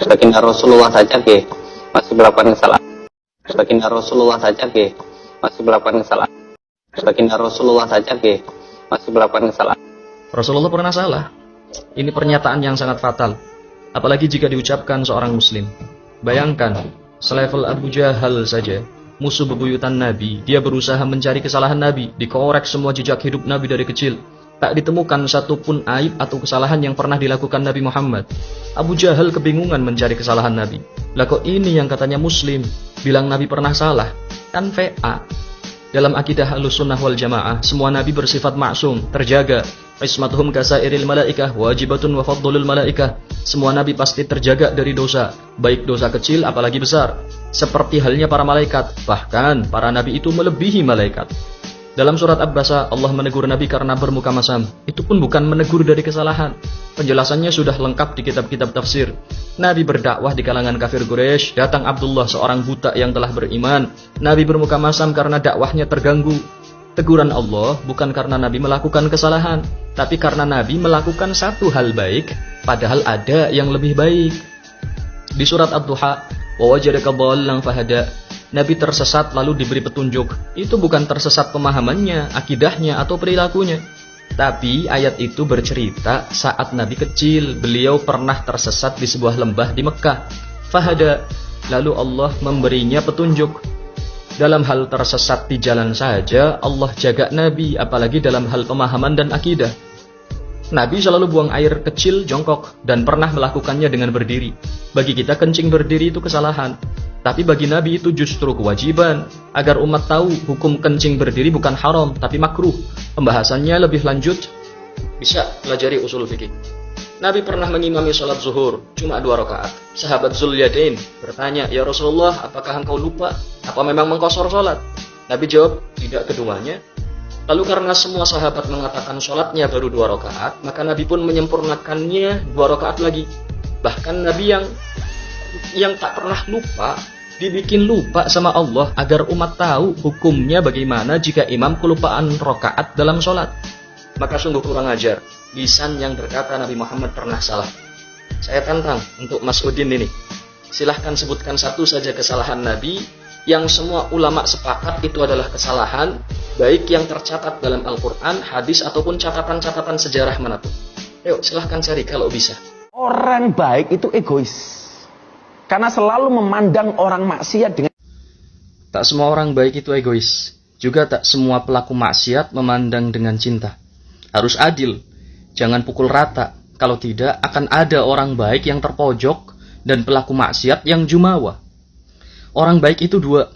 Baginda Rasulullah saja masih melakukan kesalahan. Baginda Rasulullah saja masih melakukan kesalahan. Baginda Rasulullah saja masih melakukan kesalahan. Rasulullah pernah salah. Ini pernyataan yang sangat fatal, apalagi jika diucapkan seorang muslim. Bayangkan, selevel Abu Jahal saja, musuh bebuyutan Nabi, dia berusaha mencari kesalahan Nabi, dikorek semua jejak hidup Nabi dari kecil. Tak ditemukan satupun aib atau kesalahan yang pernah dilakukan Nabi Muhammad. Abu Jahal kebingungan mencari kesalahan Nabi. Lah kok ini yang katanya muslim, bilang Nabi pernah salah? Kan VA. Dalam akidah Ahlussunnah wal Jamaah, semua Nabi bersifat maksum, terjaga. Ismatuhum kasairil malaikah, wajibatun wa faddulul malaikah. Semua Nabi pasti terjaga dari dosa, baik dosa kecil apalagi besar. Seperti halnya para malaikat, bahkan para Nabi itu melebihi malaikat. Dalam surat Abbasa, Allah menegur Nabi karena bermuka masam. Itu pun bukan menegur dari kesalahan. Penjelasannya sudah lengkap di kitab-kitab tafsir. Nabi berdakwah di kalangan kafir Quraisy. Datang Abdullah, seorang buta yang telah beriman. Nabi bermuka masam karena dakwahnya terganggu. Teguran Allah bukan karena Nabi melakukan kesalahan, tapi karena Nabi melakukan satu hal baik, padahal ada yang lebih baik. Di surat Ad-Duha, wa wajadaka dhallan fahada. Nabi tersesat lalu diberi petunjuk. Itu bukan tersesat pemahamannya, akidahnya, atau perilakunya. Tapi ayat itu bercerita saat Nabi kecil, beliau pernah tersesat di sebuah lembah di Mekah. Fahada, lalu Allah memberinya petunjuk. Dalam hal tersesat di jalan saja, Allah jaga Nabi, apalagi dalam hal pemahaman dan akidah. Nabi selalu buang air kecil jongkok, dan pernah melakukannya dengan berdiri. Bagi kita kencing berdiri itu kesalahan. Tapi bagi Nabi itu justru kewajiban, agar umat tahu hukum kencing berdiri bukan haram, tapi makruh. Pembahasannya lebih lanjut, bisa pelajari usul fikih. Nabi pernah mengimami sholat zuhur, cuma 2 rakaat. Sahabat Zulyadain bertanya, "Ya Rasulullah, apakah engkau lupa? Apa memang mengqashar sholat?" Nabi jawab, "Tidak keduanya." Lalu karena semua sahabat mengatakan sholatnya baru 2 rakaat, maka Nabi pun menyempurnakannya 2 rakaat lagi. Bahkan Nabi yang tak pernah lupa, dibikin lupa sama Allah agar umat tahu hukumnya bagaimana jika imam kelupaan rakaat dalam sholat. Maka sungguh kurang ajar lisan yang berkata Nabi Muhammad pernah salah. Saya tantang untuk Mas Udin ini. Silahkan sebutkan satu saja kesalahan Nabi yang semua ulama sepakat itu adalah kesalahan, baik yang tercatat dalam Al-Quran, hadis, ataupun catatan-catatan sejarah manapun. Yuk silahkan cari kalau bisa. Orang baik itu egois. Karena selalu memandang orang maksiat dengan... Tak semua orang baik itu egois. Juga tak semua pelaku maksiat memandang dengan cinta. Harus adil. Jangan pukul rata. Kalau tidak, akan ada orang baik yang terpojok dan pelaku maksiat yang jumawa. Orang baik itu 2.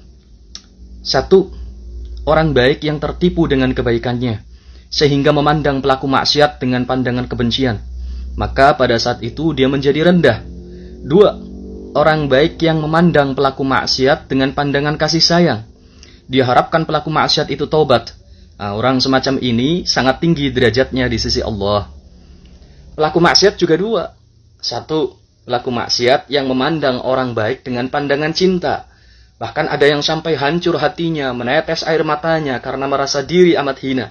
1. Orang baik yang tertipu dengan kebaikannya, sehingga memandang pelaku maksiat dengan pandangan kebencian. Maka pada saat itu dia menjadi rendah. 2. Orang baik yang memandang pelaku maksiat dengan pandangan kasih sayang. Dia harapkan pelaku maksiat itu taubat. Nah, orang semacam ini sangat tinggi derajatnya di sisi Allah. Pelaku maksiat juga 2. 1. Pelaku maksiat yang memandang orang baik dengan pandangan cinta. Bahkan ada yang sampai hancur hatinya, menetes air matanya karena merasa diri amat hina.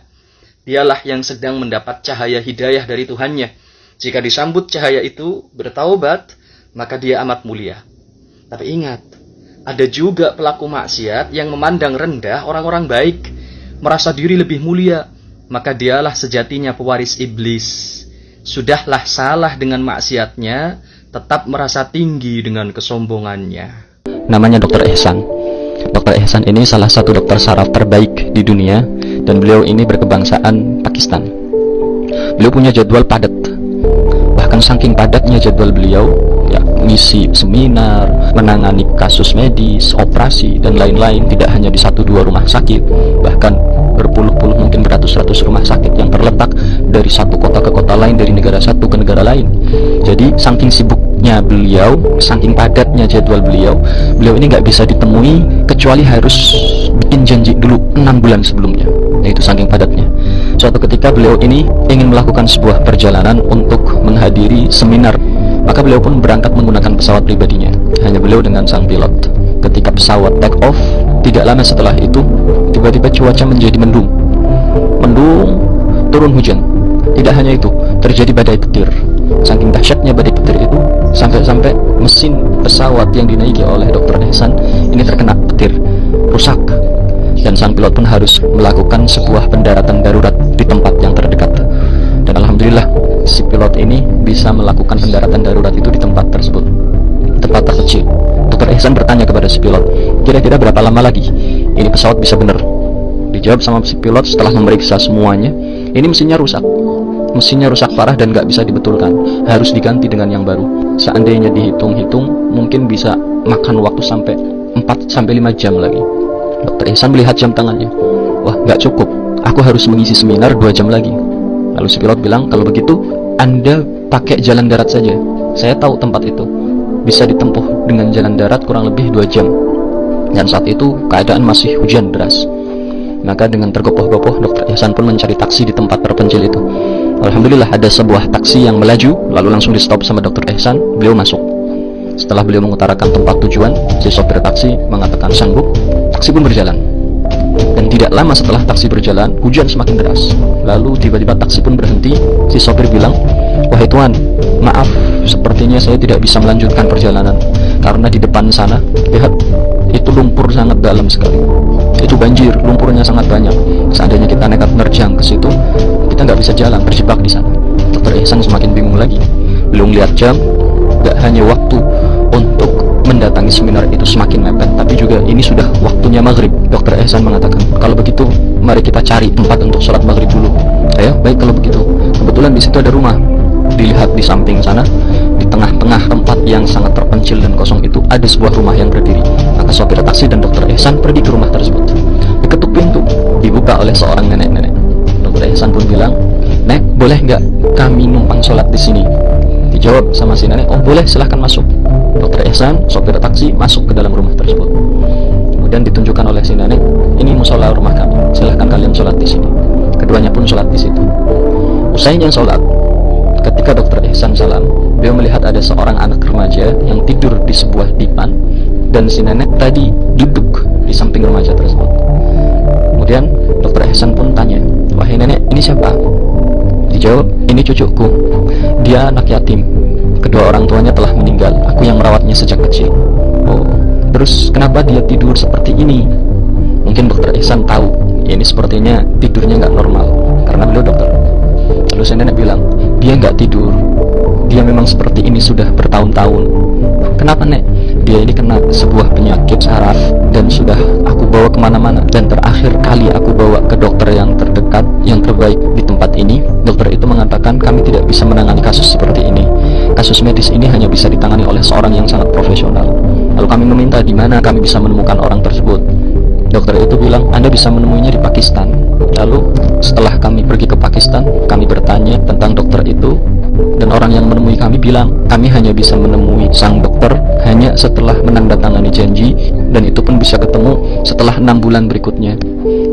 Dialah yang sedang mendapat cahaya hidayah dari Tuhannya. Jika disambut cahaya itu, bertaubat, maka dia amat mulia. Tapi ingat, ada juga pelaku maksiat yang memandang rendah orang-orang baik, merasa diri lebih mulia, maka dialah sejatinya pewaris iblis. Sudahlah salah dengan maksiatnya, tetap merasa tinggi dengan kesombongannya. Namanya Dr. Ihsan. Dr. Ihsan ini salah satu dokter saraf terbaik di dunia, dan beliau ini berkebangsaan Pakistan. Beliau punya jadwal padat. Bahkan saking padatnya jadwal beliau, ngisi seminar, menangani kasus medis, operasi, dan lain-lain, tidak hanya di 1-2 rumah sakit, bahkan berpuluh-puluh mungkin beratus-ratus rumah sakit yang terletak dari satu kota ke kota lain, dari negara satu ke negara lain. Jadi saking sibuknya beliau, saking padatnya jadwal beliau ini nggak bisa ditemui kecuali harus bikin janji dulu 6 bulan sebelumnya. Yaitu saking padatnya. Suatu ketika beliau ini ingin melakukan sebuah perjalanan untuk menghadiri seminar. Maka beliau pun berangkat menggunakan pesawat pribadinya, hanya beliau dengan sang pilot. Ketika pesawat take off, tidak lama setelah itu, tiba-tiba cuaca menjadi mendung, turun hujan. Tidak hanya itu, terjadi badai petir. Saking dahsyatnya badai petir itu, sampai-sampai mesin pesawat yang dinaiki oleh Dr. Ihsan ini terkena petir, rusak. Dan sang pilot pun harus melakukan sebuah pendaratan darurat di tempat yang terdekat. Dan alhamdulillah si pilot ini bisa melakukan pendaratan darurat itu di tempat tersebut, tempat terkecil. Dr. Ihsan bertanya kepada si pilot, kira-kira berapa lama lagi ini pesawat bisa benar? Dijawab sama si pilot setelah memeriksa semuanya, ini mesinnya rusak. Mesinnya rusak parah dan gak bisa dibetulkan, harus diganti dengan yang baru. Seandainya dihitung-hitung, mungkin bisa makan waktu sampai 4-5 jam lagi. Dr. Ihsan melihat jam tangannya, wah gak cukup, aku harus mengisi seminar 2 jam lagi. Lalu si pilot bilang, kalau begitu Anda pakai jalan darat saja, saya tahu tempat itu bisa ditempuh dengan jalan darat kurang lebih 2 jam. Dan saat itu keadaan masih hujan deras. Maka dengan tergopoh-gopoh Dr. Ihsan pun mencari taksi di tempat terpencil itu. Alhamdulillah ada sebuah taksi yang melaju, lalu langsung di stop sama Dr. Ihsan. Beliau masuk. Setelah beliau mengutarakan tempat tujuan, si sopir taksi mengatakan sanggup. Taksi pun berjalan. Dan tidak lama setelah taksi berjalan, hujan semakin deras. Lalu tiba-tiba taksi pun berhenti. Si sopir bilang, wahai tuan, maaf, sepertinya saya tidak bisa melanjutkan perjalanan karena di depan sana, lihat, itu lumpur sangat dalam sekali. Itu banjir, lumpurnya sangat banyak. Seandainya kita nekat menerjang ke situ, kita nggak bisa jalan, terjebak di sana. Dr. Ihsan semakin bingung lagi. Belum lihat jam, gak hanya waktu untuk mendatangi seminar itu semakin mepet, tapi juga ini sudah waktunya maghrib. Dr. Ihsan mengatakan, kalau begitu mari kita cari tempat untuk sholat maghrib dulu. Ayo, baik kalau begitu. Kebetulan di situ ada rumah. Dilihat di samping sana, di tengah-tengah tempat yang sangat terpencil dan kosong itu ada sebuah rumah yang berdiri. Maka sopir taksi dan Dr. Ihsan pergi ke rumah tersebut. Diketuk pintu, dibuka oleh seorang nenek-nenek. Dr. Ihsan pun bilang, Nek, boleh nggak kami numpang sholat di sini? Dijawab sama si nenek, oh boleh, silahkan masuk. Dr. Ihsan, sopir taksi, masuk ke dalam rumah tersebut. Kemudian ditunjukkan oleh si nenek, ini musola rumah kami, silahkan kalian sholat di sini. Keduanya pun sholat di situ. Usainya sholat, ketika Dr. Ihsan salam, beliau melihat ada seorang anak remaja yang tidur di sebuah dipan, dan si nenek tadi duduk di samping remaja tersebut. Kemudian Dr. Ihsan pun tanya, wahai nenek, ini siapa? Dijawab, ini cucuku, dia anak yatim, kedua orang tuanya telah meninggal, aku yang merawatnya sejak kecil. Oh, terus kenapa dia tidur seperti ini? Mungkin Dr. Ihsan tahu, ini sepertinya tidurnya nggak normal, karena beliau dokter. Lalu si nenek bilang, dia nggak tidur, dia memang seperti ini sudah bertahun-tahun. Kenapa, Nek? Dia ini kena sebuah penyakit saraf dan sudah aku bawa kemana-mana, dan terakhir kali aku bawa ke dokter yang terdekat, yang terbaik di tempat ini. Dokter itu mengatakan kami tidak bisa menangani kasus seperti ini. Kasus medis ini hanya bisa ditangani oleh seorang yang sangat profesional. Lalu kami meminta di mana kami bisa menemukan orang tersebut. Dokter itu bilang, Anda bisa menemuinya di Pakistan. Lalu setelah kami pergi ke Pakistan, kami bertanya tentang dokter itu, dan orang yang menemui kami bilang, kami hanya bisa menemui sang dokter hanya setelah menandatangani janji, dan itu pun bisa ketemu setelah 6 bulan berikutnya.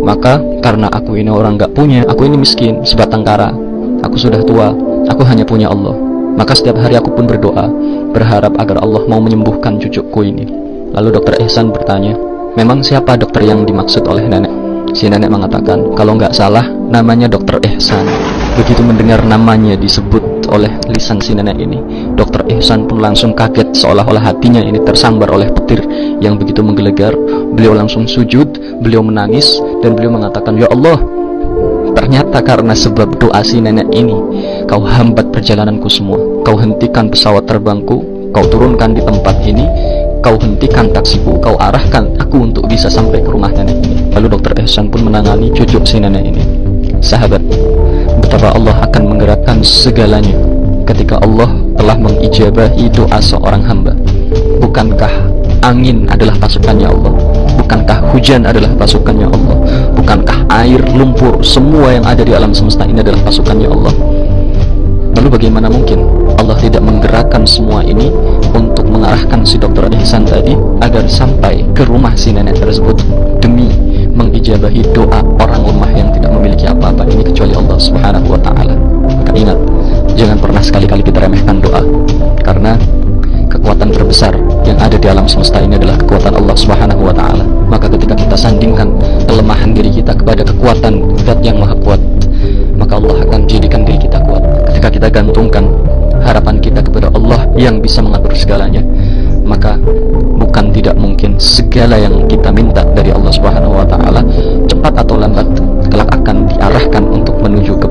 Maka karena aku ini orang gak punya, aku ini miskin, sebatang kara, aku sudah tua, aku hanya punya Allah. Maka setiap hari aku pun berdoa, berharap agar Allah mau menyembuhkan cucuku ini. Lalu Dr. Ihsan bertanya, memang siapa dokter yang dimaksud oleh nenek? Si nenek mengatakan, kalau nggak salah namanya Dr. Ihsan. Begitu mendengar namanya disebut oleh lisan si nenek ini, Dr. Ihsan pun langsung kaget, seolah-olah hatinya ini tersambar oleh petir yang begitu menggelegar. Beliau langsung sujud, beliau menangis, dan beliau mengatakan, ya Allah, ternyata karena sebab doa si nenek ini, kau hambat perjalananku semua, kau hentikan pesawat terbangku, kau turunkan di tempat ini, kau hentikan taksiku, kau arahkan aku untuk bisa sampai ke rumah nenek ini. Lalu Dr. Ihsan pun menangani cucu si nenek ini. Sahabat, betapa Allah akan menggerakkan segalanya ketika Allah telah mengijabahi doa seorang hamba. Bukankah angin adalah pasukannya Allah? Bukankah hujan adalah pasukannya Allah? Bukankah air, lumpur, semua yang ada di alam semesta ini adalah pasukannya Allah? Lalu bagaimana mungkin Allah tidak menggerakkan semua ini untuk mengarahkan si Dr. Ihsan tadi agar sampai ke rumah si nenek tersebut demi mengijabahi doa orang lemah yang tidak memiliki apa-apa ini kecuali Allah Subhanahu wa Ta'ala. Maka ingat, jangan pernah sekali-kali kita remehkan doa, karena kekuatan terbesar yang ada di alam semesta ini adalah kekuatan Allah Subhanahu wa Ta'ala. Maka ketika kita sandingkan kelemahan diri kita kepada kekuatan Zat yang Maha Kuat, maka Allah akan jadikan diri kita kuat. Ketika kita gantungkan harapan kita kepada Allah yang bisa mengatur segalanya, maka bukan tidak mungkin segala yang kita minta dari Allah Subhanahu wa taala cepat atau lambat kelak akan diarahkan untuk menuju ke